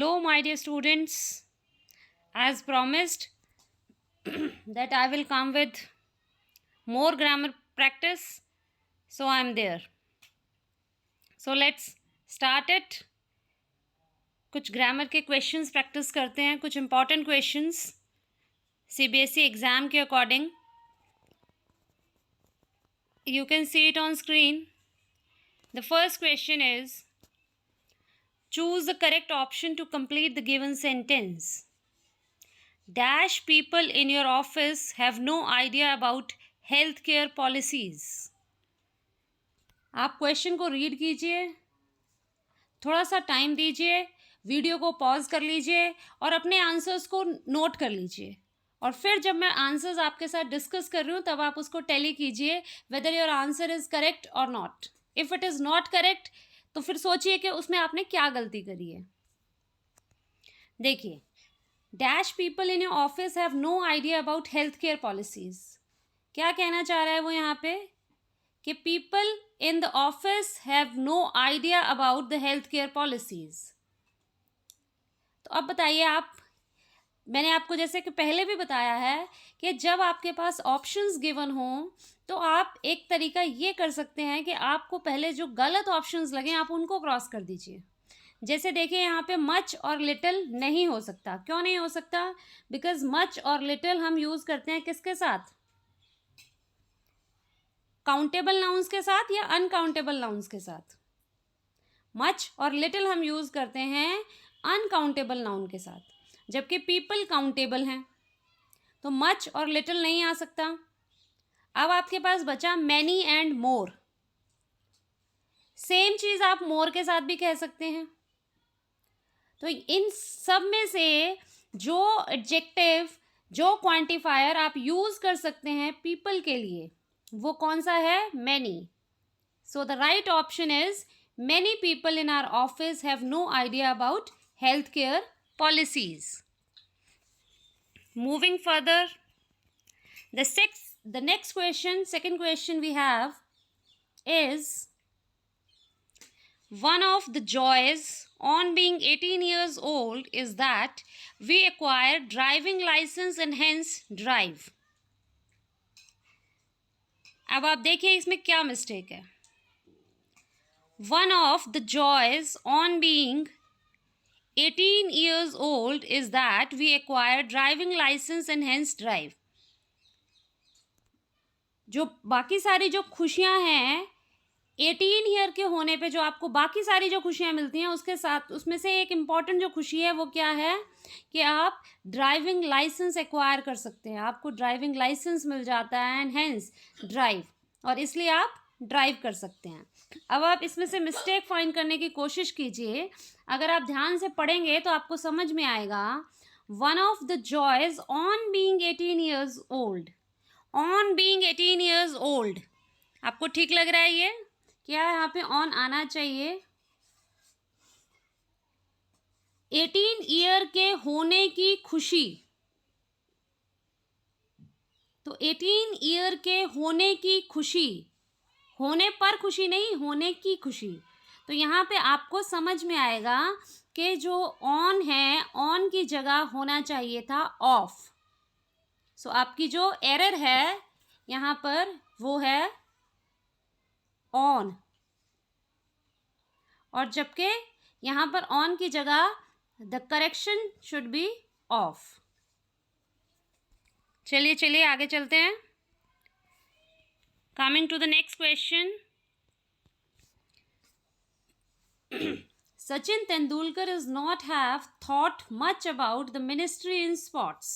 Hello, my dear students. As promised, that I will come with more grammar practice, so I am there. So let's start it. कुछ grammar के questions practice करते हैं, कुछ important questions CBSE exam के according. You can see it on screen. The first question is, choose the correct option to complete the given sentence. Dash people in your office have no idea about healthcare policies. आप question को read कीजिए, थोड़ा सा time दीजिए, video को pause कर लीजिए और अपने आंसर्स को नोट कर लीजिए. और फिर जब मैं आंसर्स आपके साथ डिस्कस कर रही हूँ तब आप उसको टैली कीजिए whether your answer is correct और not. If it is not correct तो फिर सोचिए कि उसमें आपने क्या गलती करी है. देखिए, dash people in your office have no idea about health care policies. क्या कहना चाह रहा है वो यहाँ पे कि people in the office have no idea about the health care policies. तो अब बताइए आप, मैंने आपको जैसे कि पहले भी बताया है कि जब आपके पास ऑप्शंस गिवन हों तो आप एक तरीका ये कर सकते हैं कि आपको पहले जो गलत ऑप्शंस लगे आप उनको क्रॉस कर दीजिए. जैसे देखिए यहाँ पे मच और लिटिल नहीं हो सकता. क्यों नहीं हो सकता? बिकॉज मच और लिटिल हम यूज़ करते हैं किसके साथ? काउंटेबल नाउन्स के साथ या अनकाउंटेबल नाउन्स के साथ? मच और लिटिल हम यूज़ करते हैं अनकाउंटेबल नाउन के साथ, जबकि पीपल काउंटेबल हैं, तो मच और लिटिल नहीं आ सकता. अब आपके पास बचा मैनी एंड मोर. सेम चीज़ आप मोर के साथ भी कह सकते हैं. तो इन सब में से जो एडजेक्टिव, जो क्वांटिफायर आप यूज़ कर सकते हैं पीपल के लिए, वो कौन सा है? Many. So the right option is many people in our office have no idea about healthcare policies. Moving further, the next question, second question we have is, one of the joys on being 18 years old is that we acquire driving license and hence drive. अब आप देखिए इसमें क्या mistake है. One of the joys on being 18 years old is that we acquire driving license and hence drive. जो बाकी सारी जो खुशियां हैं 18 ईयर के होने पे, जो आपको बाकी सारी जो खुशियां मिलती हैं उसके साथ, उसमें से एक इम्पॉर्टेंट जो खुशी है वो क्या है कि आप ड्राइविंग लाइसेंस एक्वायर कर सकते हैं. आपको ड्राइविंग लाइसेंस मिल जाता है एंड हेंस ड्राइव, और इसलिए आप ड्राइव कर सकते हैं. अब आप इसमें से मिस्टेक फाइंड करने की कोशिश कीजिए. अगर आप ध्यान से पढ़ेंगे तो आपको समझ में आएगा. One of the joys on being 18 years old, on being 18 years old, आपको ठीक लग रहा है ये? क्या यहाँ पे ऑन आना चाहिए? 18 ईयर के होने की खुशी. तो 18 ईयर के होने की खुशी, होने पर खुशी नहीं, होने की खुशी. तो यहाँ पे आपको समझ में आएगा कि जो ऑन है, ऑन की जगह होना चाहिए था ऑफ. सो आपकी जो एरर है यहाँ पर वो है ऑन, और जबकि यहाँ पर ऑन की जगह the correction should be of. चलिए चलिए आगे चलते हैं. Coming to the next question. Sachin Tendulkar does not have thought much about the ministry in sports.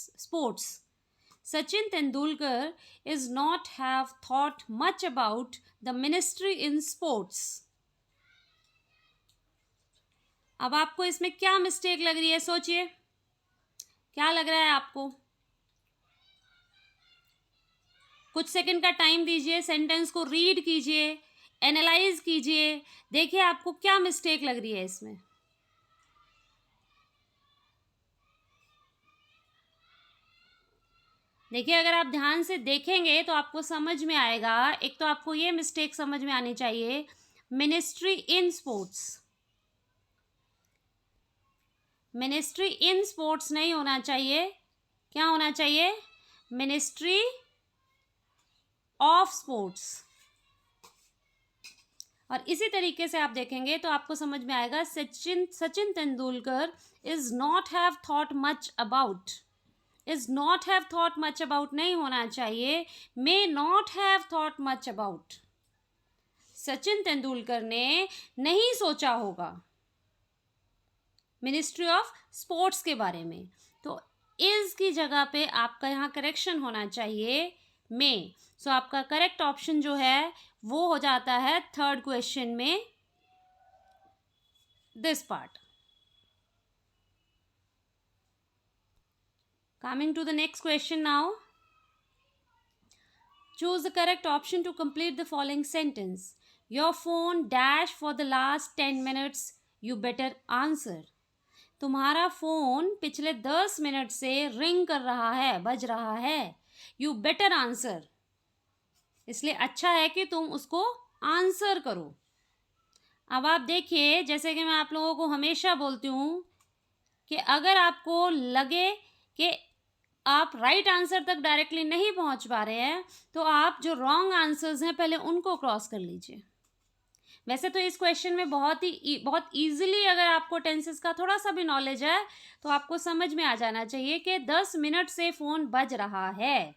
Sachin Tendulkar is not have thought much about the ministry in sports. अब आपको इसमें क्या mistake लग रही है? सोचिए क्या लग रहा है आपको. कुछ सेकंड का टाइम दीजिए, सेंटेंस को रीड कीजिए, एनालाइज कीजिए, देखिए आपको क्या मिस्टेक लग रही है इसमें. देखिए अगर आप ध्यान से देखेंगे तो आपको समझ में आएगा. एक तो आपको ये मिस्टेक समझ में आनी चाहिए, ministry in sports. Ministry in sports नहीं होना चाहिए, क्या होना चाहिए? Ministry of sports. और इसी तरीके से आप देखेंगे तो आपको समझ में आएगा, Sachin Tendulkar is not have thought much about, is not have thought much about नहीं होना चाहिए, may not have thought much about. Sachin Tendulkar ने नहीं सोचा होगा मिनिस्ट्री ऑफ स्पोर्ट्स के बारे में, तो इज की जगह पे आपका यहाँ करेक्शन होना चाहिए मे। सो आपका करेक्ट ऑप्शन जो है वो हो जाता है थर्ड क्वेश्चन में this part. Coming to the next question now, choose the correct option to complete the following sentence. Your phone dash for the last 10 minutes, you better answer. तुम्हारा phone पिछले 10 minute से ring कर रहा है, बज रहा है, यू बेटर आंसर, इसलिए अच्छा है कि तुम उसको आंसर करो। अब आप देखिए, जैसे कि मैं आप लोगों को हमेशा बोलती हूँ कि अगर आपको लगे कि आप राइट आंसर तक डायरेक्टली नहीं पहुंच पा रहे हैं, तो आप जो रॉन्ग आंसर्स हैं पहले उनको क्रॉस कर लीजिए। वैसे तो इस क्वेश्चन में बहुत इजीली अगर आपको टेंसेस का थोड़ा सा भी नॉलेज है तो आपको समझ में आ जाना चाहिए कि 10 मिनट से फोन बज रहा है,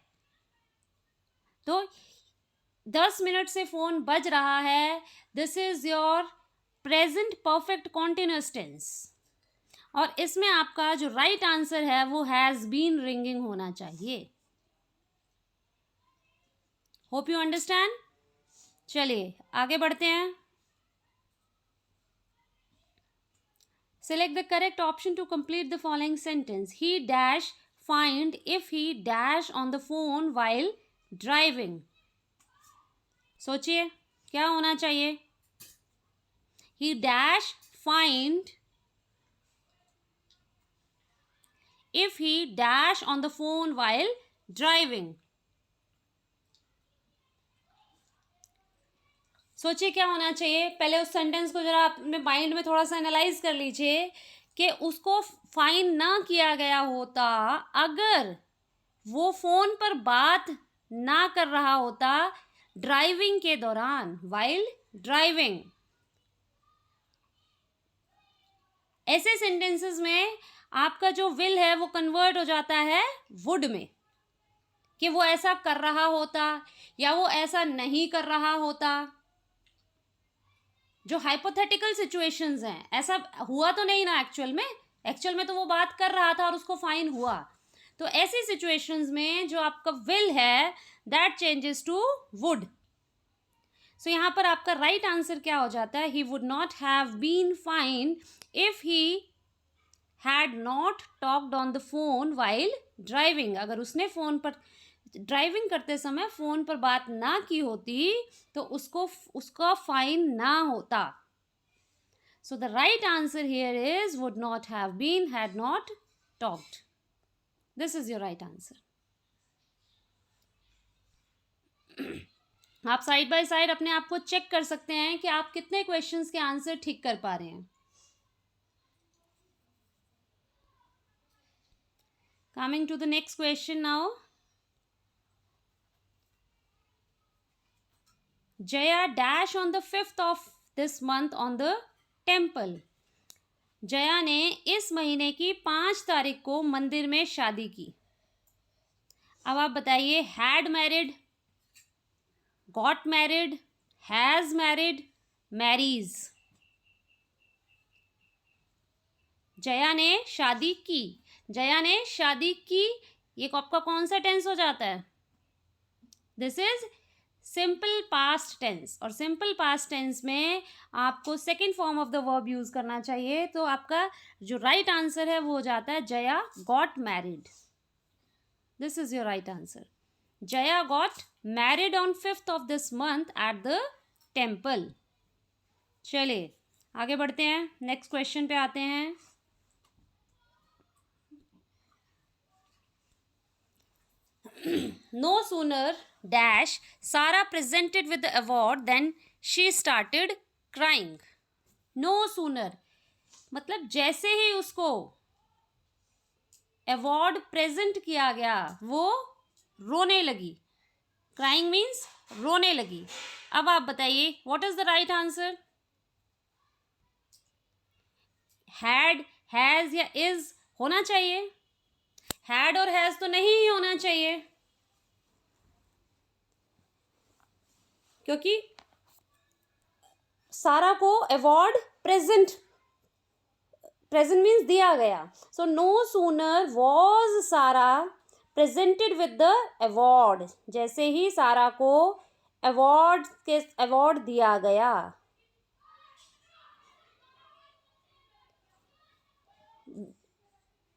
तो 10 मिनट से फोन बज रहा है, this is your present perfect continuous tense, और इसमें आपका जो राइट आंसर है वो हैज बीन रिंगिंग होना चाहिए। Hope you understand. चलिए आगे बढ़ते हैं। Select the correct option to complete the following sentence. He dash find if he dash on the phone while driving. सोचिए क्या होना चाहिए? He dash find if he dash on the phone while driving. सोचिए क्या होना चाहिए। पहले उस सेंटेंस को जरा अपने माइंड में थोड़ा सा एनालाइज कर लीजिए कि उसको फाइन ना किया गया होता अगर वो फोन पर बात ना कर रहा होता ड्राइविंग के दौरान, वाइल ड्राइविंग। ऐसे सेंटेंसेस में आपका जो विल है वो कन्वर्ट हो जाता है वुड में, कि वो ऐसा कर रहा होता या वो ऐसा नहीं कर रहा होता। जो हाइपोथेटिकल सिचुएशंस हैं, ऐसा हुआ तो नहीं ना एक्चुअल में तो वो बात कर रहा था और उसको फाइन हुआ। तो ऐसी सिचुएशंस में जो आपका विल है that changes to would. So यहाँ पर आपका राइट आंसर क्या हो जाता है? He would not have been fine if he had not talked on the phone while driving. अगर उसने फोन पर ड्राइविंग करते समय फोन पर बात ना की होती तो उसका फाइन ना होता। So the right answer here is would not have been, had not talked. This is your right answer. आप साइड बाय साइड अपने आप को चेक कर सकते हैं कि आप कितने क्वेश्चंस के आंसर ठीक कर पा रहे हैं। Coming to the next question now. Jaya dash on the 5th of this month on the temple. Jaya ने इस महीने की 5 तारीख को मंदिर में शादी की। अब आप बताइए, had married, got married, has married, marries. Jaya ने शादी की, जया ने शादी की, ये आपका कौन सा टेंस हो जाता है? This is simple past tense, और सिंपल पास्ट टेंस में आपको second form of the verb use करना चाहिए। तो आपका जो राइट आंसर है वो हो जाता है Jaya got married. This is your right answer. Jaya got married on 5th of this month at the temple. चलिए आगे बढ़ते हैं, नेक्स्ट क्वेश्चन पे आते हैं। No sooner dash Sarah presented with the award then she started crying. No sooner मतलब जैसे ही उसको अवार्ड प्रेजेंट किया गया, वो रोने लगी। क्राइंग मीन्स रोने लगी। अब आप बताइए what is the right answer? Had, has या इज होना चाहिए। हैड और हैज तो नहीं ही होना चाहिए, क्योंकि सारा को अवार्ड प्रेजेंट मीन्स दिया गया। सो नो सूनर वॉज सारा प्रेजेंटेड विद द अवार्ड, जैसे ही सारा को अवार्ड दिया गया,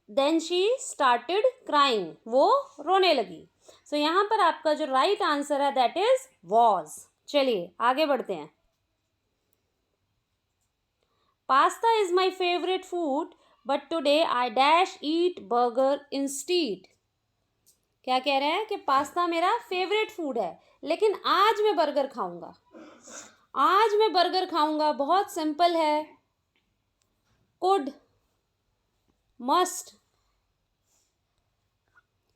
देन शी स्टार्टेड क्राइंग, वो रोने लगी। सो यहाँ पर आपका जो राइट आंसर है दैट इज वॉज। चलिए आगे बढ़ते हैं। Pasta is my favourite food but today I dash eat burger instead. क्या कह रहे हैं कि पास्ता मेरा फेवरेट फूड है लेकिन आज मैं बर्गर खाऊंगा। आज मैं बर्गर खाऊंगा बहुत सिंपल है। कुड, मस्ट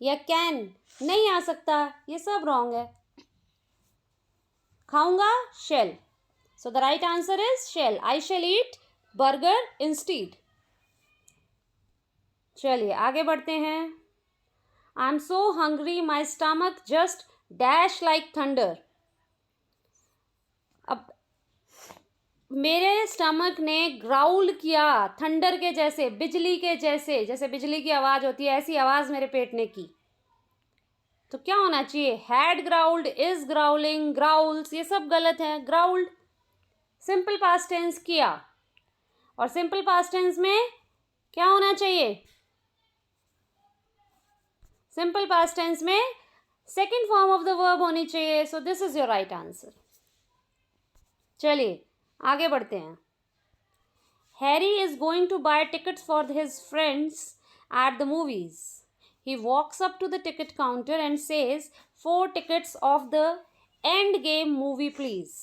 या कैन नहीं आ सकता, ये सब रॉन्ग है। खाऊंगा shall, so the right answer is shall. I shall eat burger instead. चलिए आगे बढ़ते हैं। I am so hungry my stomach just dash like thunder. अब मेरे स्टमक ने ग्राउल किया थंडर के जैसे, बिजली के जैसे, जैसे बिजली की आवाज होती है ऐसी आवाज मेरे पेट ने की। तो क्या होना चाहिए? हैड ग्राउल्ड, इज ग्राउलिंग, ग्राउल्स, ये सब गलत है। ग्राउल्ड सिंपल पास्ट टेंस किया, और सिंपल पास्ट टेंस में क्या होना चाहिए? सिंपल पास्ट टेंस में second form of the verb होनी चाहिए। So this is your right answer. चलिए आगे बढ़ते हैं। Harry is going to buy tickets for his friends at the movies. He walks up to the ticket counter and says, 4 tickets of the end game movie please.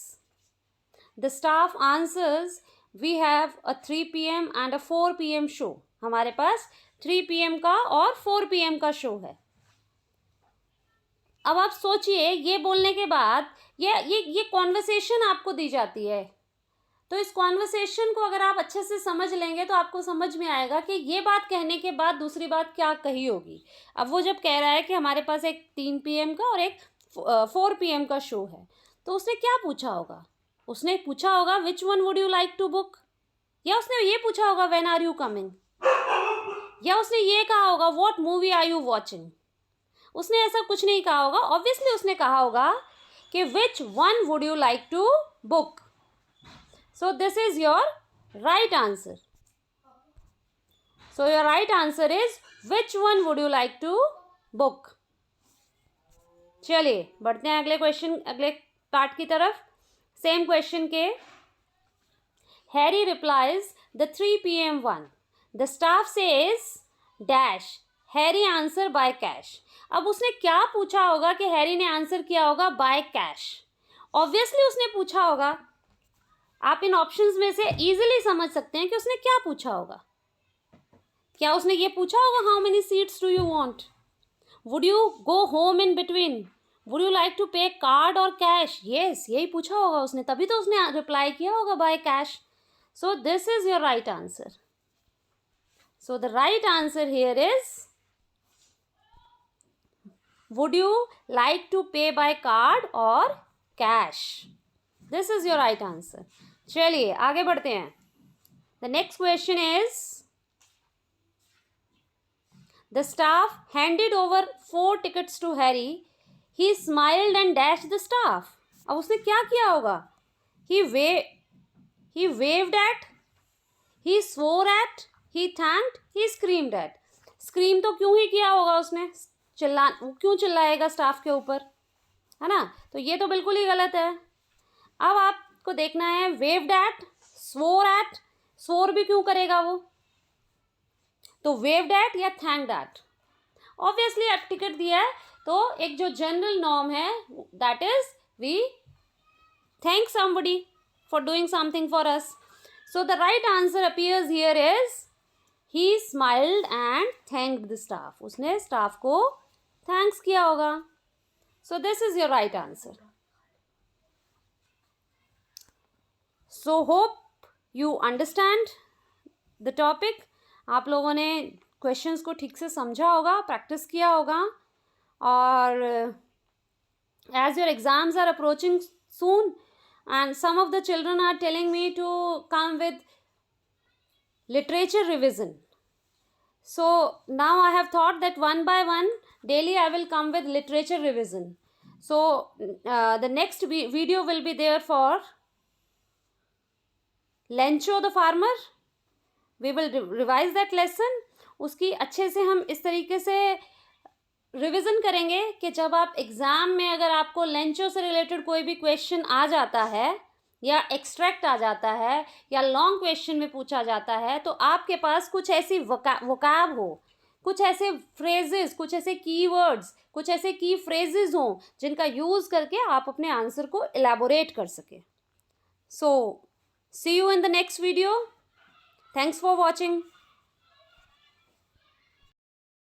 The staff answers, we have a 3 p.m. and a 4 p.m. show. हमारे पास 3 p.m. का और 4 p.m. का show है। अब आप सोचिए, ये बोलने के बाद ये कॉन्वर्सेशन आपको दी जाती है, तो इस कॉन्वर्सेशन को अगर आप अच्छे से समझ लेंगे तो आपको समझ में आएगा कि ये बात कहने के बाद दूसरी बात क्या कही होगी। अब वो जब कह रहा है कि हमारे पास एक 3 PM का और एक 4 PM का शो है, तो उसने क्या पूछा होगा? उसने पूछा होगा which one would you like to book, या उसने ये पूछा होगा व्हेन आर यू कमिंग, या उसने ये कहा होगा what movie are you watching. उसने ऐसा कुछ नहीं कहा होगा। ऑब्वियसली उसने कहा होगा कि which one would you like to book. So this is your right answer. So your right answer is which one would you like to book? चलिए बढ़ते हैं अगले क्वेश्चन, अगले पार्ट की तरफ। सेम क्वेश्चन के Harry replies the 3 PM one. The staff says dash. Harry answer by cash. अब उसने क्या पूछा होगा कि हैरी ने आंसर किया होगा बाय कैश। ऑब्वियसली उसने पूछा होगा, आप इन ऑप्शंस में से इजीली समझ सकते हैं कि उसने क्या पूछा होगा। क्या उसने ये पूछा होगा how many seats do you want, would you go home in between, would you like to pay card और कैश? यस, यही पूछा होगा उसने, तभी तो उसने रिप्लाई किया होगा by cash. So this is your right answer. So the right answer here is would you like to pay by card और cash. This is your right answer. चलिए आगे बढ़ते हैं। The next question is the staff handed over 4 tickets to Harry, he smiled and dash the staff. अब उसने क्या किया होगा? He waved at, he swore at, he thanked, he screamed eight. Scream तो क्यों ही किया होगा उसने, क्यों चिल्लाएगा स्टाफ के ऊपर, है ना? तो ये तो बिल्कुल ही गलत है। अब आपको देखना है waved at, swore at, swore भी क्यों करेगा वो, तो वेव्ड एट या थैंक्ड एट। ऑब्वियसली अब टिकट दिया है तो एक जो जनरल नॉर्म है that is we thank somebody for doing something for us. So the right answer appears here is He smiled and thanked the staff. उसने staff को thanks किया होगा. So this is your right answer. So hope you understand the topic. आप लोगों ने questions को ठीक से समझा होगा, practice किया होगा, और as your exams are approaching soon and some of the children are telling me to come with literature revision. So now I have thought that one by one daily I will come with literature revision. So the next video will be there for Lencho the farmer. We will revise that lesson. उसकी अच्छे से हम इस तरीके से revision करेंगे कि जब आप एग्ज़ाम में अगर आपको लेंचो से रिलेटेड कोई भी क्वेश्चन आ जाता है या एक्सट्रैक्ट आ जाता है या लॉन्ग क्वेश्चन में पूछा जाता है तो आपके पास कुछ ऐसी वोकैब हो, कुछ ऐसे फ्रेजेस, कुछ ऐसे कीवर्ड्स, कुछ ऐसे की फ्रेजेस हों जिनका यूज़ करके आप अपने आंसर को एलैबोरेट कर सकें. So see you in the next video. Thanks for watching.